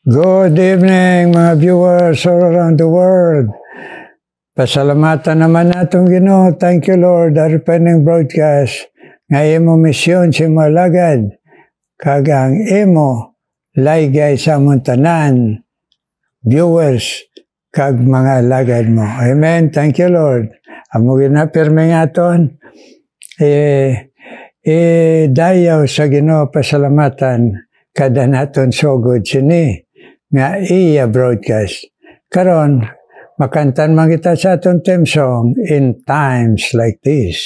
Good evening mga viewers all around the world. Pasalamatan naman natong Ginoo. Thank you Lord. Aripaning broadcast nga imo misyon si malagad kag ang imo laygay sa among tanan viewers kag mga lagad mo. Amen. Thank you Lord. Amo ginapirme ngaton dayaw sa Ginoo pasalamatan kada naton sugod sini nga iya broadcast. Karon makantan man kita sa aton theme song in times like this.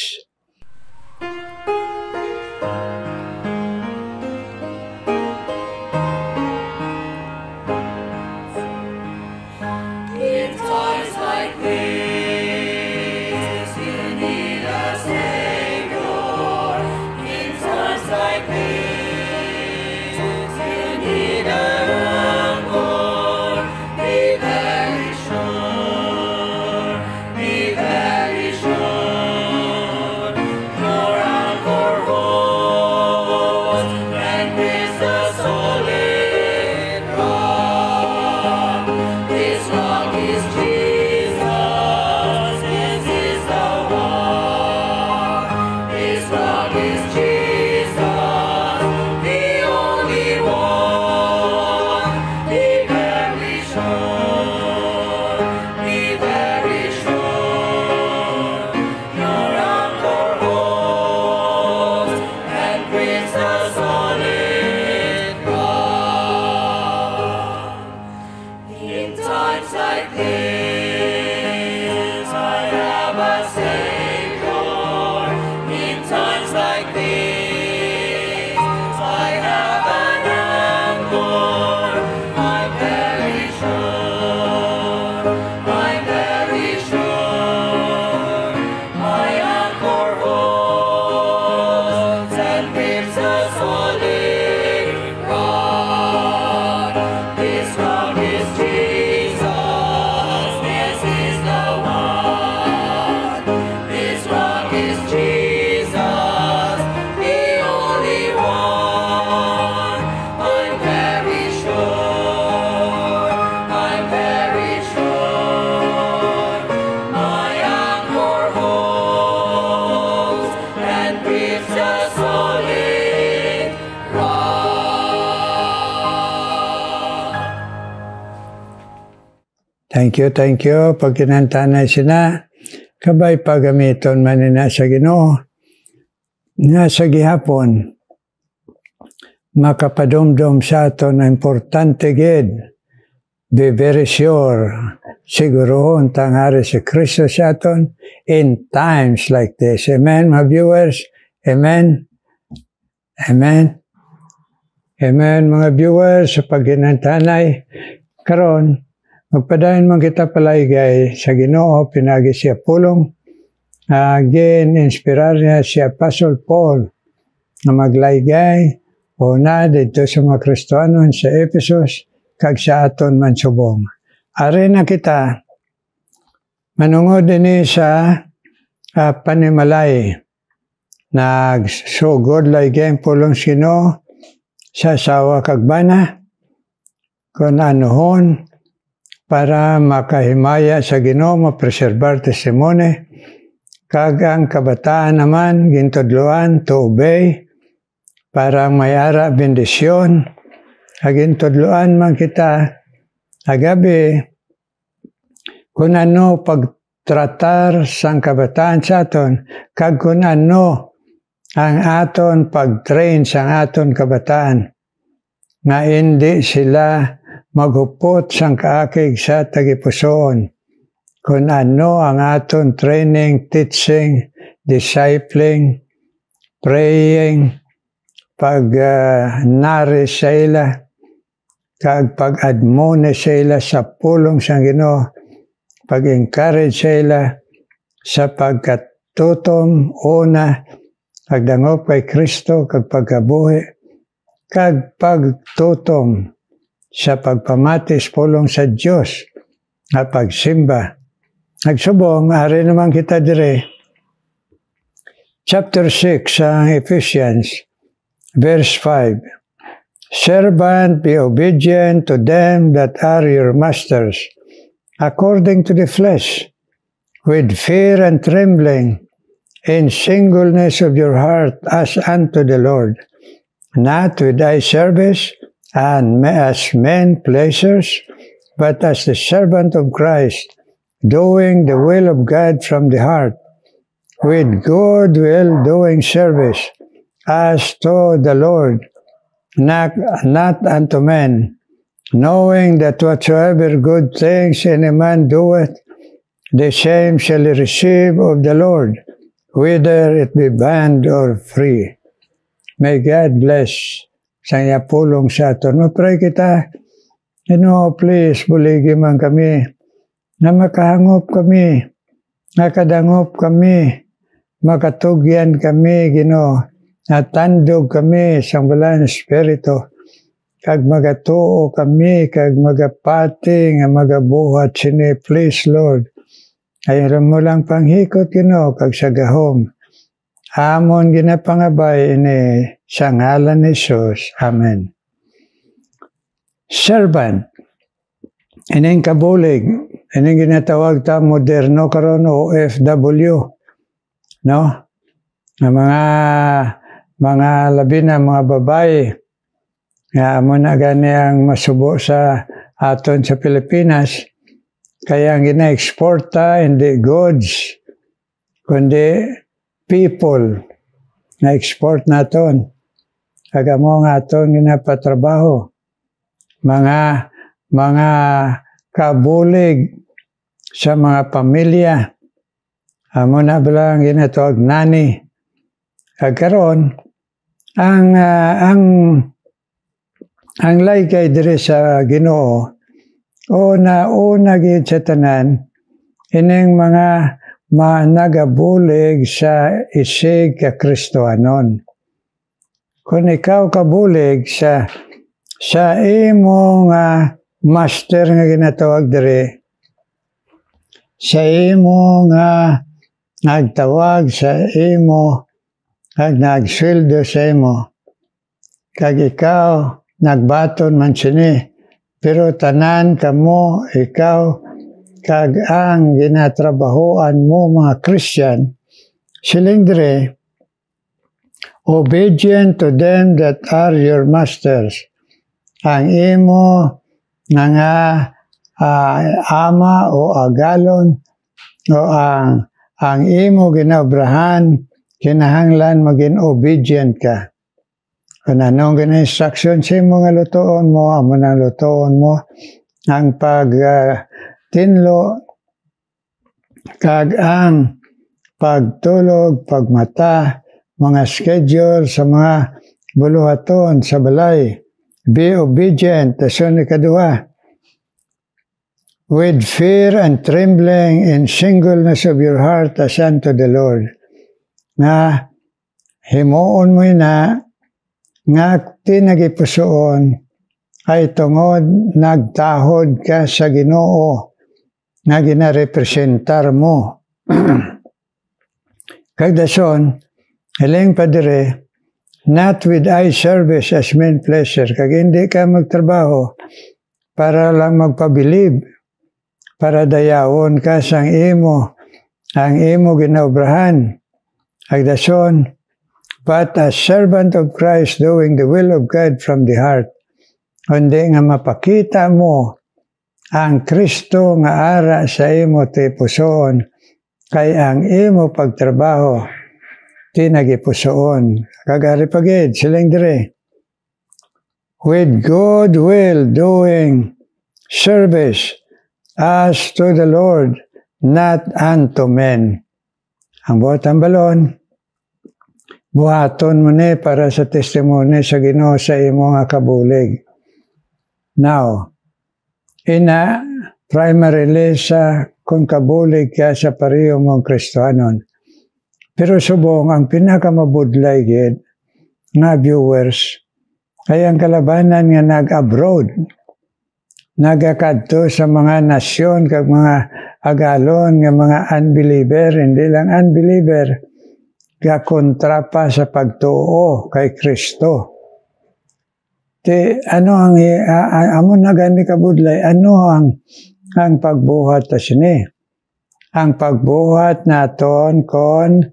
Thank you. Pag kinantanay sina, kabay pagamiton manina sa Ginoo. Nga sa gihapon, makapadomdom sa aton na importante gid. Be very sure, sigurohon tanghari si Kristo sa aton in times like this. Amen, mga viewers? Amen? Amen? Amen, mga viewers, sa pagkinantanay, karon magpadayon man kita palaygay sa Ginoo, pinagi siya pulong. Again, inspirar niya si Apostle Paul na maglaygay o na dito sa mga Kristohanon sa Ephesus kag sa aton man subong. Ari na kita, manungod din sa panimalay. Nagsugod laygay ang pulong sino sa asawa kag bana kung anuhon para makahimaya sa Ginoo, mapreserbar testimony. Kag ang kabataan naman, gintudluan to obey, para mayara bendisyon. Gintudluan man kita, agabi, kung ano pagtratar sang kabataan sa aton, kag kung ano ang aton pagtrain sang aton kabataan, nga hindi sila maghupot sang kaakig sa tagipusoon. Kung ano ang aton training, teaching, discipling, praying, pag-nari sa ila, kag pag-admonish sa ila sa pulong sang Ginoo, pag-encourage sa ila sa pagkatutom, una, pagdangop kay Kristo, kag pagkabuhi, kag pagtutom sa pagpamatis pulong sa Diyos at pagsimba. Nagsubong, ari naman kita dire. Chapter 6 sa Ephesians, verse 5. Servant, be obedient to them that are your masters, according to the flesh, with fear and trembling, in singleness of your heart as unto the Lord, not with eye service and as men pleasers, but as the servant of Christ, doing the will of God from the heart, with good will doing service, as to the Lord, not unto men, knowing that whatsoever good things any man doeth, the same shall he receive of the Lord, whether it be bond or free. May God bless sa iya pulong sa aton. Mapray kita, Ginoo, please, buligi man kami, na makahangop kami, nakadangop kami, makatugyan kami, Ginoo, natandog kami sa balang Espiritu, kag magatuo kami, kag magapati, nga magabuhat sini, please, Lord. Ayaw mo lang panghikot, Ginoo, kag sa gahom. Amon ginapangabay ini sa ngalan ni Jesus. Amen. Servant, ining kabulig, ining ginatawag ta moderno karon o OFW, no? Nga mga labi na mga babae, nga mo na gani ang masubo sa aton sa Pilipinas, kaya ang gina-export ta, hindi goods, kundi people na export naton. Kaga mo nga aton ginapatrabaho. Mga kabulig sa mga pamilya. Amo na bilang ginatawag nani. Karon ang laykay diri sa Ginoo una gid sa tanan ining mga nagabulig sa isig ka Kristohanon. Kung ikaw kabulig sa imong master nga ginatawag diri, sa imo nga nagtawag sa imo, kag nagsweldo sa imo, kag ikaw nagbaton man sini, pero tanan kamo ikaw kag ang ginatrabahoan mo mga Christian, siling diri, obedient to them that are your masters. Ang imo nga ama o agalon o ang imo ginaobrahan, kinahanglan maging obedient ka. Kung anong gina-instruction sa imo nga lutoon mo, amo nang lutoon mo, ang tinlo, kag ang pagtulog, pagmata, mga schedule sa mga buluhaton sa balay. Be obedient, tason ikaduha. With fear and trembling in singleness of your heart as unto the Lord. Nga, himuon mo na, nga tinagipusoon, ay tungod nagtahod ka sa Ginoo, nga ginarepresentar mo. Kagdason, hiling pa dire, not with eye service as men pleasure. Kag hindi ka magtrabaho para lang magpabilib, para dayawon ka sang ang imo ginaobrahan. Kagdason, but as servant of Christ doing the will of God from the heart. Kundi nga mapakita mo ang Kristo nga ara sa imo ti pusoon, kay ang imo pagtrabaho tinagipusoon. Kagari pagid, siling dire. With good will doing service as to the Lord, not unto men. Ang buhatang balon, buhaton mo ni para sa testimony sa Ginoo sa imo nga kabulig. Now, primarily sa kung kabulig ka sa pareho mong Kristohanon. Pero subong ang pinakamabudlay gid nga viewers ay ang kalabanan nga nag-abroad, nagakadto sa mga nasyon kag mga agalon nga mga unbeliever, hindi lang unbeliever, ga kontra pa sa pagtuo kay Kristo. ano ang amo na gani kabudlay, ano ang pagbuhat ta sini? Ang pagbuhat naton kon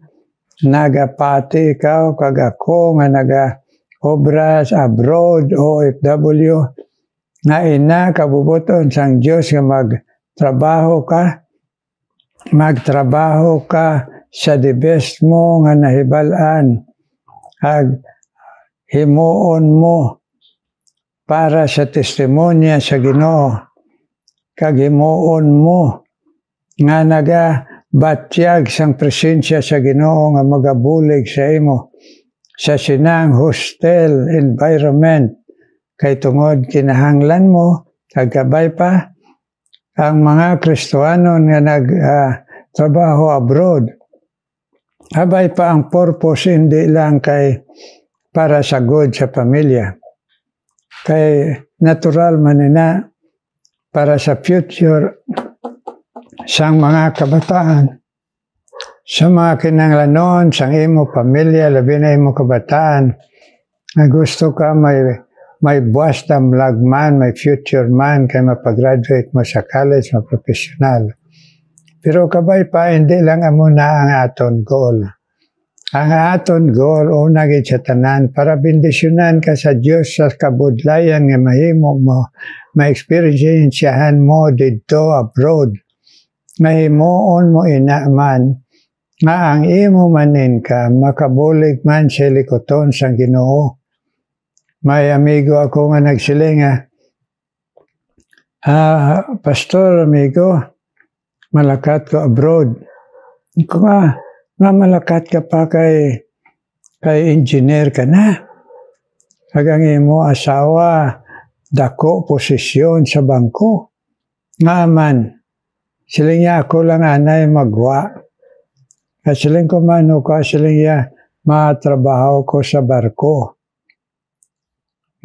nagapati ikaw kag ako nga naga-obra sa abroad, OFW, nga ina kabubuton sang Dios nga magtrabaho ka sa the best mo nga nahibalan, ag himuon mo para sa testimonya sa Ginoo, kag himuon mo nga nagabatyag sang presensya sa Ginoo nga magabulig sa imo sa sinang hostel environment, kay tungod kinahanglan mo kagabay pa ang mga Kristohanon nga nagtrabaho abroad. Abay pa ang purpose hindi lang kay para sa good sa pamilya. Kay natural man na para sa future sang mga kabataan, sa mga kinahanglanon sang imo pamilya, labi na imo kabataan, na gusto ka may buwas damlagman, may future man, kay mapagraduate mo sa college, maprofessional. Pero kabay pa, hindi lang amo na ang aton goal. Ang aton goal, una gid sa tanan, para bendisyonan ka sa Dios sa kabudlayan nga mahimo mo, ma-experiensyahan mo dito abroad. Mahimuon mo inaman, nga ang imo manin ka, makabulig man sa likoton sang Ginoo. May amigo ako nga nagsiling Pastor, amigo, malakat ko abroad. Ko nga malakat ka pa kay engineer ka na. Hagang imo asawa, dako posisyon sa bangko. Nga man, siling niya ako lang anay magwa. At siling ko mano ka, siling niya matrabaho ko sa barko.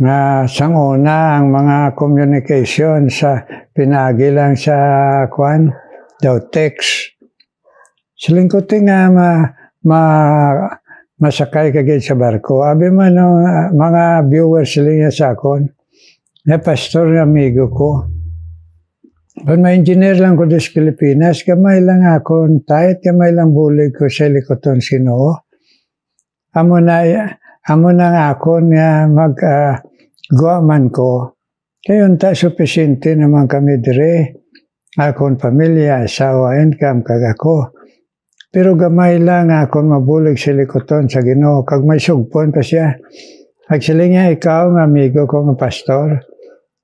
Nga sang una ang mga communication sa pinagi lang sa daw text. Siling ko tinga masakay kagid sa barko. Abi man mga viewers siling niya sa akon. Pastor ng amigo ko. Kung may engineer lang ko sa Pilipinas, kamay lang akon tight, kamay lang bulig ko sa likoton Ginoo. Amo na nga akon nga guaman ko. Kayon ta supisente naman kami dire. Akon pamilya, asawa, income, kag ako. Pero gamay lang akon mabulig sa likoton sa Ginoo. Kag may sugpon pa siya. Actually nga ikaw nga amigo ko nga pastor.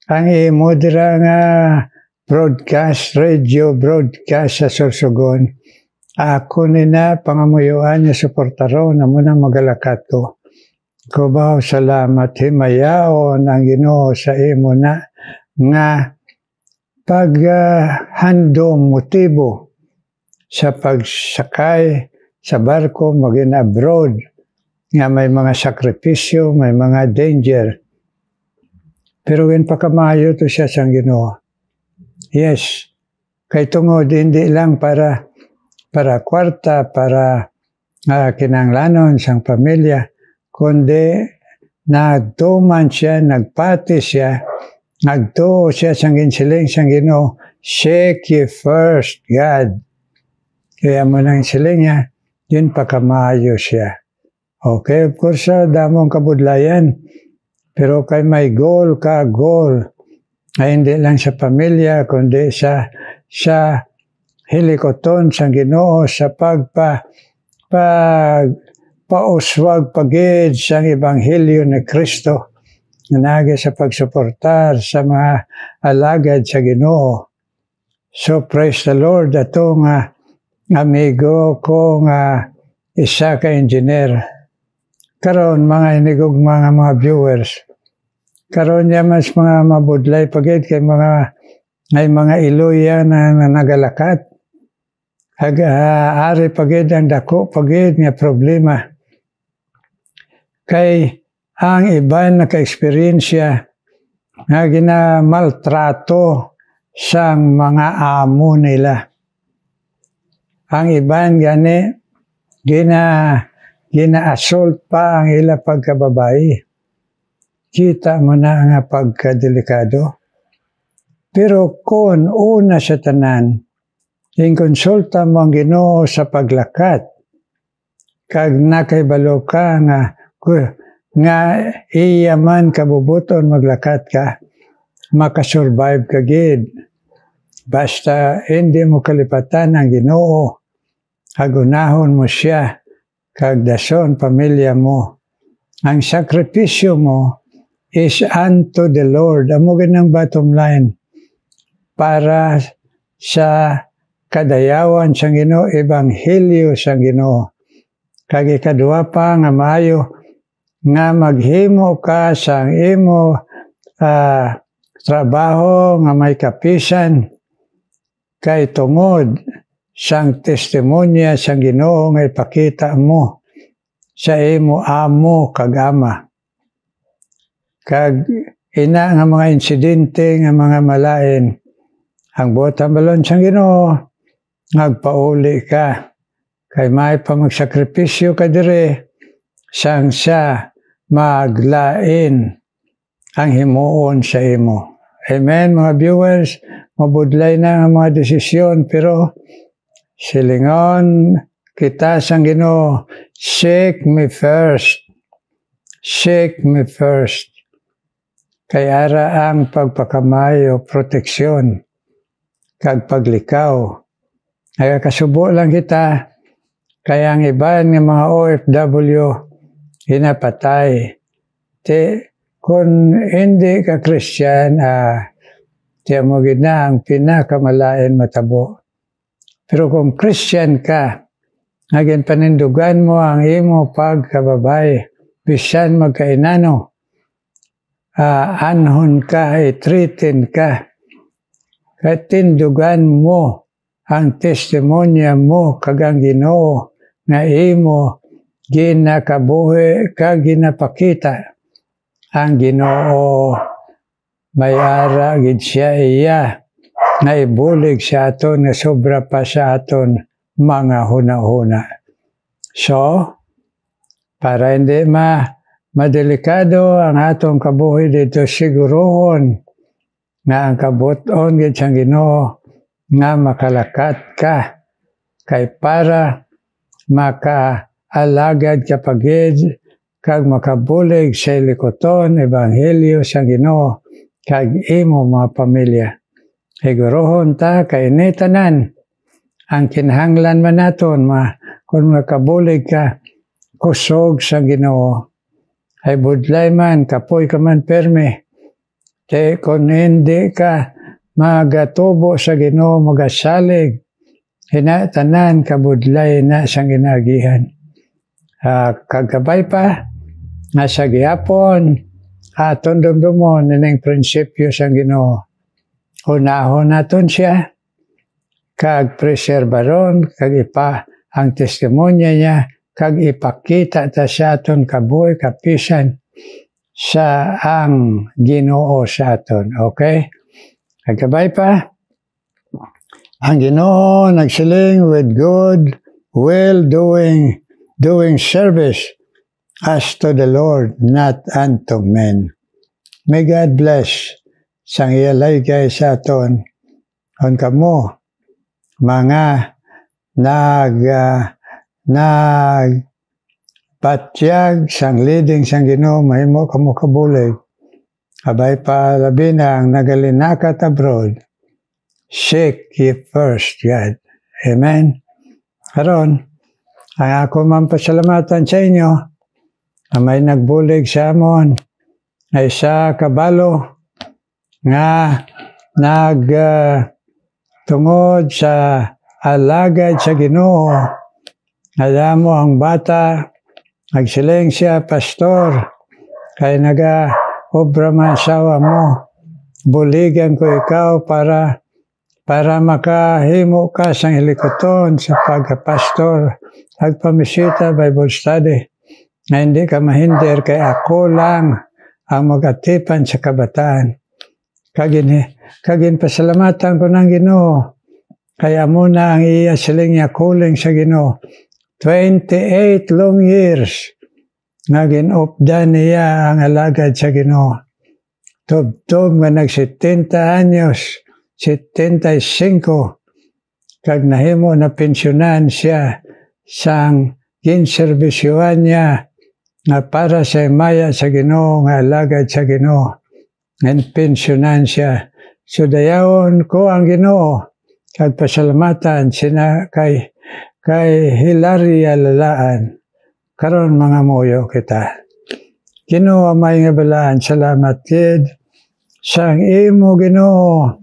Ang imo dira nga radio broadcast sa Sorsogon. Ako nina pangamuyuan niya suportaron na muna magalakat ko. Kubaw salamat himayaon ang Ginoo sa imo na nga paghandom motibo sa pagsakay sa barko maging abroad nga may mga sakripisyo, may mga danger. Pero when pakamayo to siya sa Ginoo. Yes, kay tungod hindi lang para kwarta, para kinanglanon sang pamilya, kundi nagtuman siya, nagpati siya, nagtuo siya sang ginsiling sang Ginoo, seek ye first God. Kaya mo nang siling niya, yun pakamayo siya. Okay, of course, damong kabudlayan, pero kay may goal ka, goal, ay hindi lang sa pamilya, kundi sa hilikoton sa Ginoo, sa pauswag pagid sa Ebanghelyo ni Kristo, nagi sa pagsuportar sa mga alagad sa Ginoo. So praise the Lord, ato nga amigo ko nga isa ka engineer. Karon mga inigog mga viewers, karon niya mas mga mabudlay pagid kay mga iluya na nagalakat. Ari pagid ang dako pagid nga problema. Kay ang iban naka-eksperyensya nga ginamaltrato sang mga amo nila. Ang iban gani gina-assault pa ang ila pagkababae. kita mo na nga pagkadelikado. Pero kung una sa tanan, inkonsulta mo ang Ginoo sa paglakat, kag nakaibalo ka nga iyaman kabubuton maglakat ka, makasurvive ka gid. Basta hindi mo kalipatan ang Ginoo, agunahon mo siya, kag dason pamilya mo. Ang sakripisyo mo is unto the Lord. Amo ganang bottom line. Para sa kadayawan sa Ginoo, ebanghelyo sa Ginoo. Kag ikaduha pa nga maayo nga maghimo ka sa imo trabaho nga may kapisan kay tungod sang testimonya sa Ginoo nga ipakita mo sa imo amo kag ama. Kag ina nga mga insidente nga mga malain, ang botang balon sa Ginoo, nagpauli ka. Kay may pa magsakripisyo ka dire, sang siya maglain ang himuon sa imo. Amen, mga viewers, mabudlay na ang mga desisyon, pero silingon kita sang Ginoo, seek me first. Seek me first. Kay ara ang pagpakamayo, proteksyon, kag paglikaw. Ay kasubo lang kita, kaya ang iban ng mga OFW, hinapatay. Kung hindi ka Christian, tiyan mo gina ang pinakamalain matabo. Pero kung Christian ka, naging panindugan mo ang imo pagkababay, bisan magkainano, anhon ka, itreatin ka, katindugan mo ang testimonya mo kag ang Ginoo nga imo ginakabuhi kag ginapakita. Ang Ginoo may ara gid siya iya nga ibulig sa aton nga sobra pa sa aton mga huna-huna. So, para hindi madelikado ang atong kabuhi dito, sigurohon nga ang kabuton gid sa Ginoo nga makalakat ka kay para makaalagad ka pagid kag makabulig sa likoton ebanghelyo sa Ginoo kag imo mga pamilya. Sigurohon ta kay ni tanan ang kinahanglan man naton kung makabulig ka kusog sa Ginoo. Ay budlay man, kapoy ka man perme. Kung hindi ka magatubo sa Ginoo, magasalig, tanan kabudlay na sang ginagihan. Kagkabay pa, nasa gihapon, aton dumdumon nining prinsipyo sang Ginoo. Unahon naton siya, kag preserbaron, kag ang testimonya niya, kag ipakita ta sa aton kabuhi kapisan sa ang Ginoo sa aton. Okay? Kagkabay pa, ang Ginoo nagsiling with good will doing service as to the Lord, not unto men. May God bless sang iyalay kay sa aton. On kamo, mga patyag sang leading sang Ginoo, mahimo kamo kabulig. Abay pa labi na ang nagalinakat abroad. Seek ye first God. Amen. Karon, ang ako man pasalamatan sa inyo na may nagbulig sa amon na isa kabalo nga tungod sa alagad sa Ginoo. Alam mo ang bata, nagsiling siya, pastor, kay obra man asawa mo, buligan ko ikaw para makahimo ka sa hilikoton sa pagka-pastor, pagpamisita, Bible study, na hindi ka mahinder kay ako lang ang magatipan sa kabataan. Kagin pasalamatan ko ng Ginoo, kaya muna ang iya siling niya kuling sa Ginoo. 28 long years nga ginupdan niya ang alagad sa Ginoo. Tubtob nga nag 70 anyos, 75, kag nahimo na pensyonan siya sang ginserbisyuhan niya nga para sa maya sa Ginoo nga alagad sa Ginoo. Ngan pensyonan siya. So dayawon ko ang Ginoo kag pasalamatan sina kay Hilaria Lalaan. Karon mga muyo kita. Ginoo may nga balaan, salamat kid sang imo Ginoo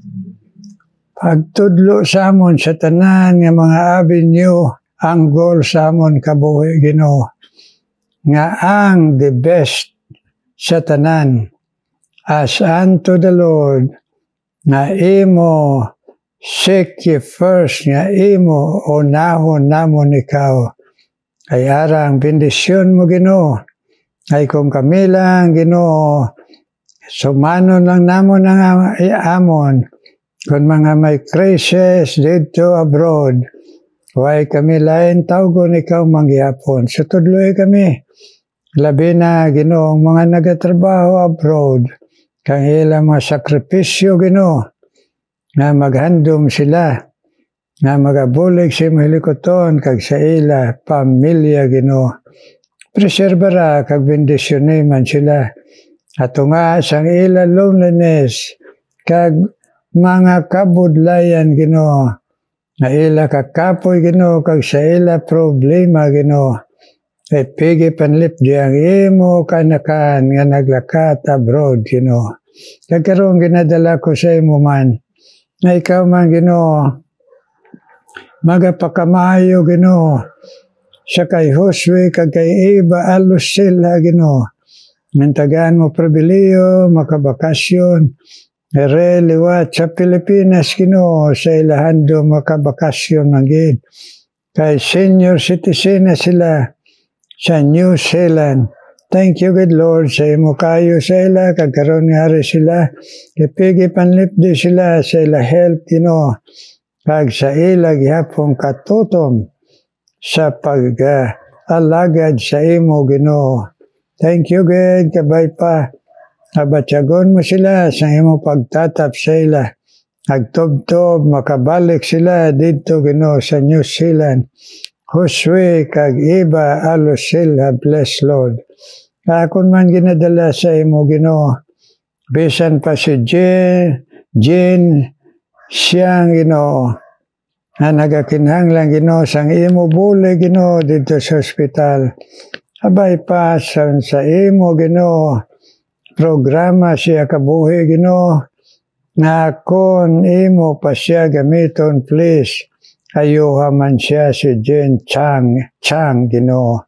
pagtudlo sa amon sa tanan nga mga avenue ang goal sa amon kabuhi Ginoo nga ang the best sa tanan as unto the Lord nga imo seek ye first nga imo unahon namon ikaw ay arang bendisyon mo Ginoo. Ay kung kami lang, Ginoo, sumano lang namon ang amon, kung mga may crisis dito abroad, huwag kami lain tawgon ikaw mangyapon. So tudloy kami, labi na Ginoo, mga nagatrabaho abroad, kang ilang mga sakripisyo Ginoo, nga maghandom sila, nga magabulig sa mahilikoton, kag sa ila, pamilya Ginoo. Preservara kag bendisyon man sila. Ato nga sang ila loneliness kag mga kabudlayan Ginoo. Nga ila kakapoy Ginoo kag sa ila problema Ginoo. Ay pigi panlip di ang imo kanakan nga naglakat abroad Ginoo. Kag karon ginadala ko sa imo man. Na ikaw man Ginoo magapakamayo Ginoo. Sa kay Josue kag kay Eva alos sila Ginoo. Mintagaan mo pribiliyo, makabakasyon. Ere liwat sa Pilipinas Ginoo sa ilahando makabakasyon magid. Kay senior citizen na sila sa New Zealand. Thank you good Lord sa imo kayo sa ila kag karon nga sila. Kipigi panlipdi sila sa ila health Ginoo. Kag sa ila gihapon katutom sa pag-alagad sa imo Ginoo. Thank you God, kabay pa. Abatyagon mo sila sa imo pagtatap sa ila. Agtobtob, makabalik sila dito Ginoo sa New Zealand. Josue kag Eva alos sila, bless Lord. Akon man ginadala sa imo Ginoo. Bisan pa si Jean siyang Ginoo. Na nagakinhanglan Ginoo sang imo buli Ginoo dito sa ospital. Abay pa sa imo Ginoo programa siya kabuhi Ginoo na kon imo pa siya gamiton please ayuha man siya si Jen Chang Ginoo.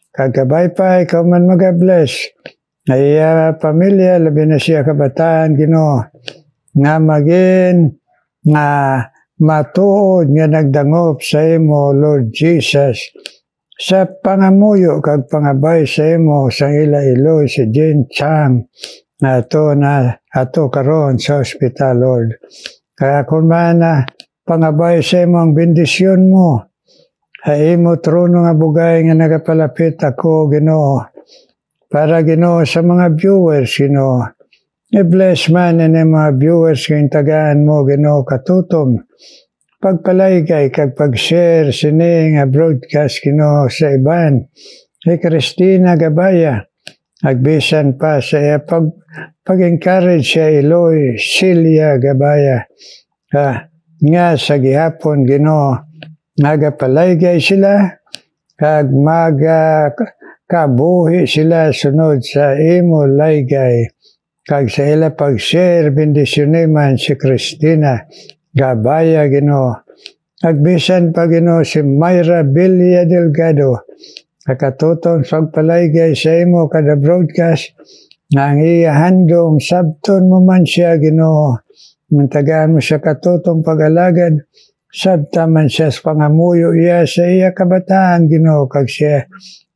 Kagabay pa ikaw man mag-bless ay pamilya labi na siya kabataan Ginoo nga magin nga matuod nga nagdangop sa imo, Lord Jesus, sa pangamuyo kag pangabay sa imo sa ila Iloy si Jane Chang na ato karon sa ospital, Lord. Kaya kung man pangabay sa imo ang bendisyon mo, ay imo trono nga bugay nga nagapalapit ako, Ginoo, para Ginoo sa mga viewers, Ginoo. I-bless man ang mga viewers kayong tagaan mo, Ginoo, katutom. Pagpalaygay kag pag-share sini nga broadcast Ginoo sa iban. Kay Christina Gabaya, agbisan pa sa iya pag-encourage siya Iloy Celia Gabaya. Nga sa gihapon Ginoo, nagapalaygay sila, kag kabuhi sila sunod sa imo laygay. Kag sa ila pag-share, bendisyon man si Christina Gabaya Ginoo. Agbisan pa Ginoo si Myra Villa Delgado. Kakatutong pagpalaygay sa imo kada broadcast nga ang iya handom sabton mo man siya Ginoo. Mantagaan mo siya katutong pag-alagad. Sabta man siya sa pangamuyo iya sa iya kabataan Ginoo. Kag siya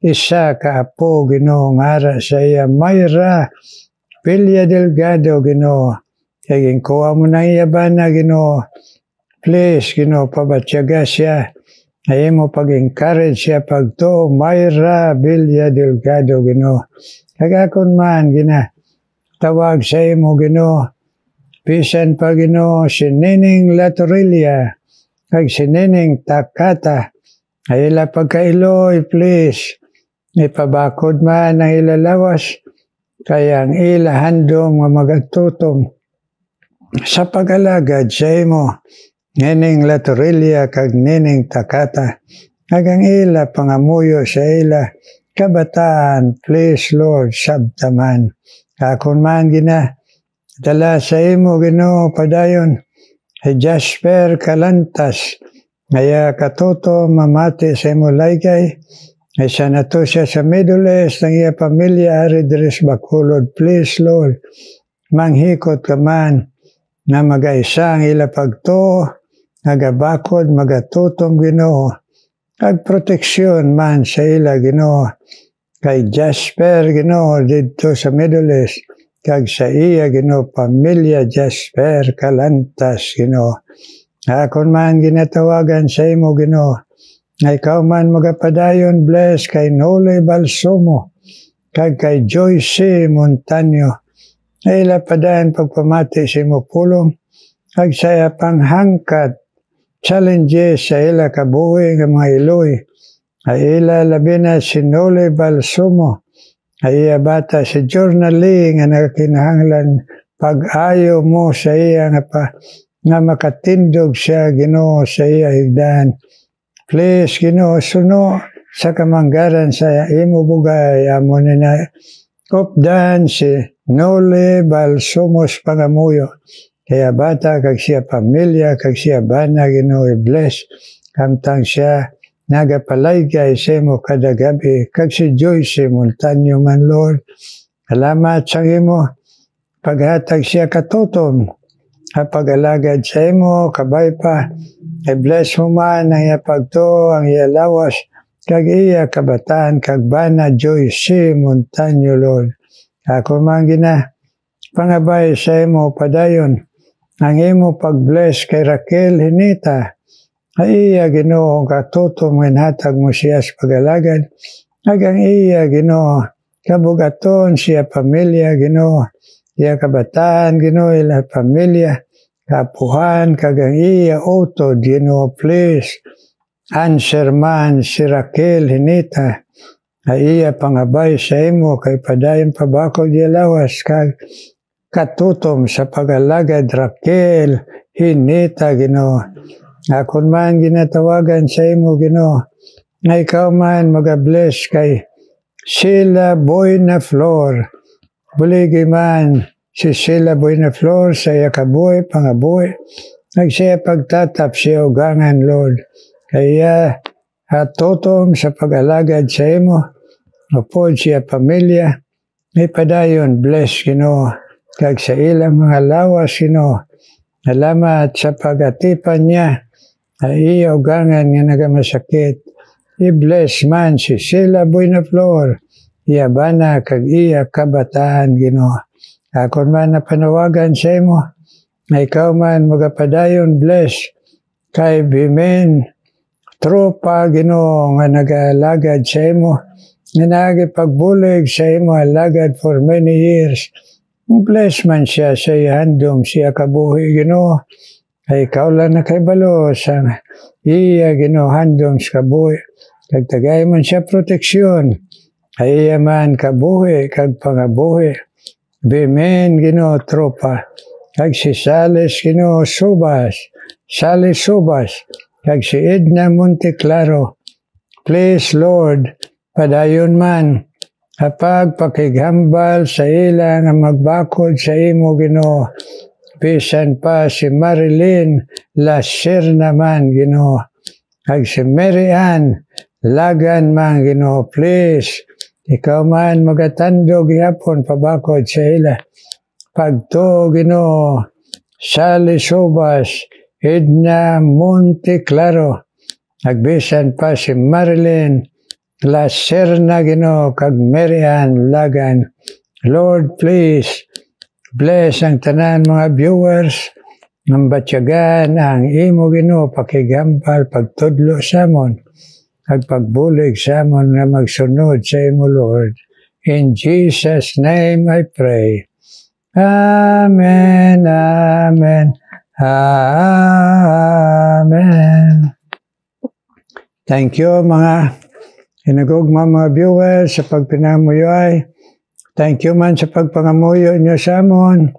isa kaapo Ginoo ngara sa iya Myra Villa Delgado Ginoo. Kaging kuha mo na iya bana Ginoo. Please Ginoo pabatyaga siya. ay mo pag-encourage siya pagto, Myra Villa Delgado, Ginoo. Kagakon man, tawag sa imo, Ginoo. Bisan pa, Ginoo, si Nining Latorilla, kag si Nining Takata, ay ila pagkailoy, please. Ipabakod man ang ilalawas, kaya ang ila handom nga magatutom sa pag-alagad sa imo, Nining Latorilla kag Nining Takata, agang ila pangamuyo sa ila, kabataan, please Lord, sabtaman. Kakon man dala sa imo, Ginoo, padayon, Jasper Calantas, ngaya katoto mamati sa imo laygay, ay sana to siya sa Middle East, ang iya pamilya, Aridres Bacolod, please Lord, manghikot ka man, na mag-aisa ang ila pagto, nagabakod, magatutom, Ginoo, kag proteksyon man sa ila, Ginoo, kay Jasper, Ginoo, dito sa Middle East, kag sa iya, Ginoo, pamilya Jasper Calantas, Ginoo. Akon man ginatawagan sa imo, Ginoo, nga ikaw man magapadayon, bless kay Nole Balsomo, kag kay Joyce Montaño, ay ila padayon pagpamati sa imo pulong, kag saya panghangkat, challenges sa ila kabuhi ng mga iloy, ay ila labi na si Nole Balsomo, ay iya bata si journaling nga nagkinahanglan pag-ayo mo sa iya nga makatindog siya, Ginoo, sa iya higdan. Please, Ginoo, suno sa kamanggaran sa imo bugay, amo na updan si Nole Balsomos pangamuyo. Kaya bata, kag siya pamilya, kag siya bana, Ginoo, bless. Kamtang siya nagapalaygay sa imo kada gabi, kag si Joyce Montaño man, Lord. Salamat sa imo, paghatag siya katutom, pag-alagad sa imo, kabay pa, i-bless mo man ang iya pagto, ang iya lawas, kag iya kabataan, kag bana Joyce Montaño, Lord. Ako man pangabay sa imo padayon, ang imo pag-bless kay Raquel Hinita, ay iya, Ginoo, katutom hatag mo siya sa pag-alagad, kag ang iya, Ginoo, kabugaton siya pamilya, Ginoo, iya kabataan, Ginoo, ila pamilya, kapuhan, kagang iya utod, Ginoo, please, answer man si Raquel Hinita, ay iya pangabay sa imo, kay padayon pabakod iya lawas, kag katutom sa pag-alagad, Raquel Hinita, Ginoo. Akon man ginatawagan sa imo, Ginoo, na ikaw man mag-bless kay Sheila Boynaflor, buligi man, si Sheila Boynaflor sa iya kabuhi, pangabuhi, nagsiya pagtatap siya ugangan, Lord. Kaya hatutom sa pag-alagad sa imo, upod siya pamilya, may padayon, bless, Ginoo, kag sa ilang mga lawas, Ginoo. Salamat sa pag-atipan niya, ay iya ugangan nga nagamasakit. I-bless man si Sheila Boynaflor, iya bana kag iya kabataan, Ginoo. Akon man na panawagan sa imo, na ikaw man magapadayon, bless, kay Bimen tropa, Ginoo, nga nag-alagad sa imo, nga nagipagbulig sa imo alagad for many years. Bless man siya sa ihandom siya kabuhi, Ginoo, ay ikaw lang na kay balo sa iya, Ginoo, handom sa kabuhi, kag tagay man siya proteksyon, ay iya man kabuhi, kag pangabuhi. Bimen, Ginoo, tropa, kag si Salis, Ginoo, Subas, Salis Subas, kag si Edna Monteclaro. Please, Lord, padayon man, kapag pakighambal sa ila nga magbakod sa imo, Ginoo, bisan pa si Marilyn Lasir naman, Ginoo, kag si Mary Ann Lagan man, Ginoo, please, ikaw man magatandog yapon pabakod sa ila. Pagto, Ginoo, Sally Subas, Edna Monteclaro, nagbisan pa si Marilyn Lacerna, Ginoo, kag Mary Ann Lagan. Lord, please, bless ang tanan mga viewers, ng batyagan ang imo Ginoo pakigambal pagtudlo samon ag pagbulig samon nga magsunod sa imo Lord. In Jesus' name I pray. Amen, amen, amen. Thank you mga hinagugma mga viewers sa pagpinamuyo ay. Thank you man sa pagpangamuyo nyo sa amon.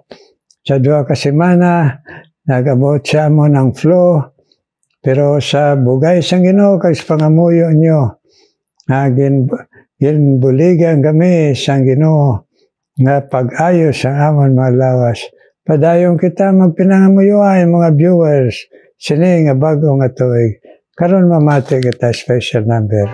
Sa 2 ka semana, nag-abot sa amon ang flow. Pero sa bugay sang Ginoo kay sa pangamuyo nyo, ginbuligan kami sang Ginoo nga pag-ayos ang amon mga lawas. Padayon kita magpinangamuyo ay mga viewers, sini nga bago nga tuig. Karon mamati kita special number.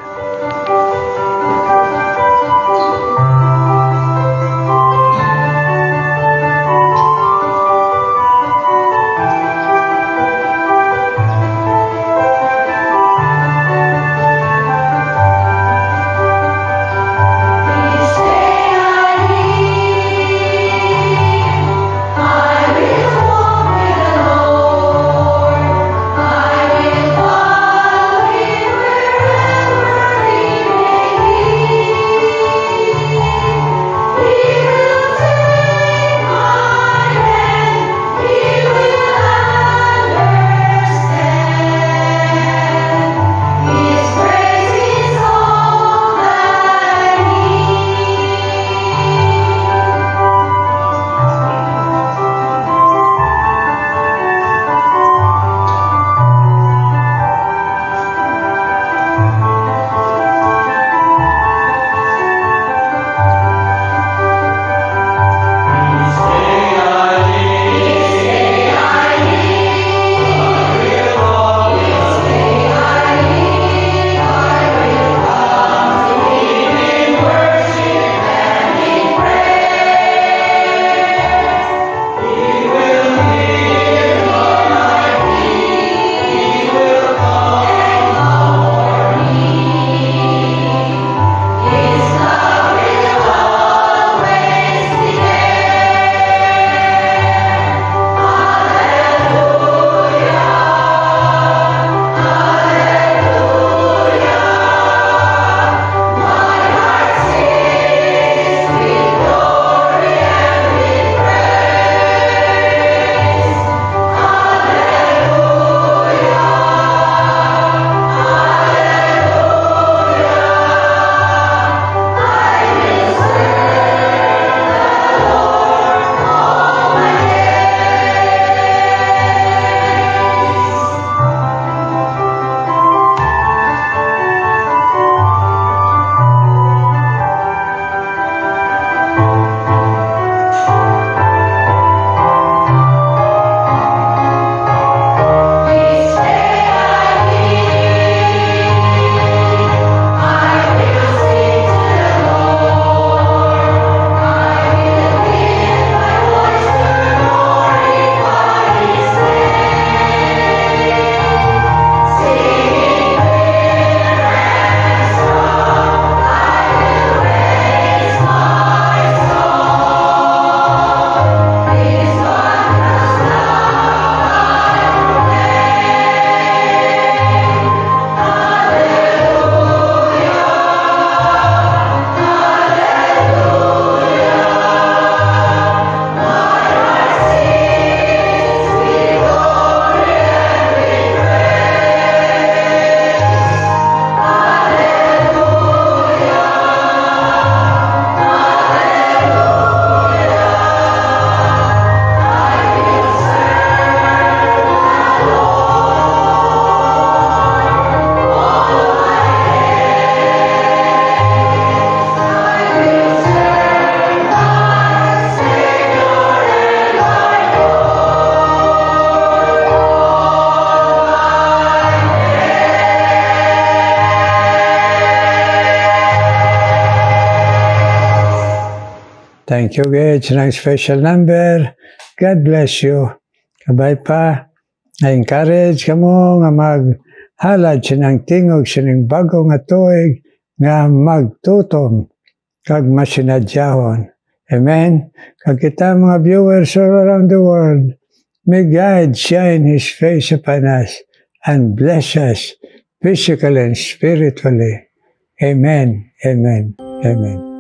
Thank you, Gage, ng special number. God bless you. Kabay pa, na-encourage ka mo nga maghalad sinang tingog sining bago nga tuig nga magtutom kag masinadyahon. Amen? Kag kita mga viewers all around the world, May God shine His face upon us and bless us physically and spiritually. Amen, amen, amen.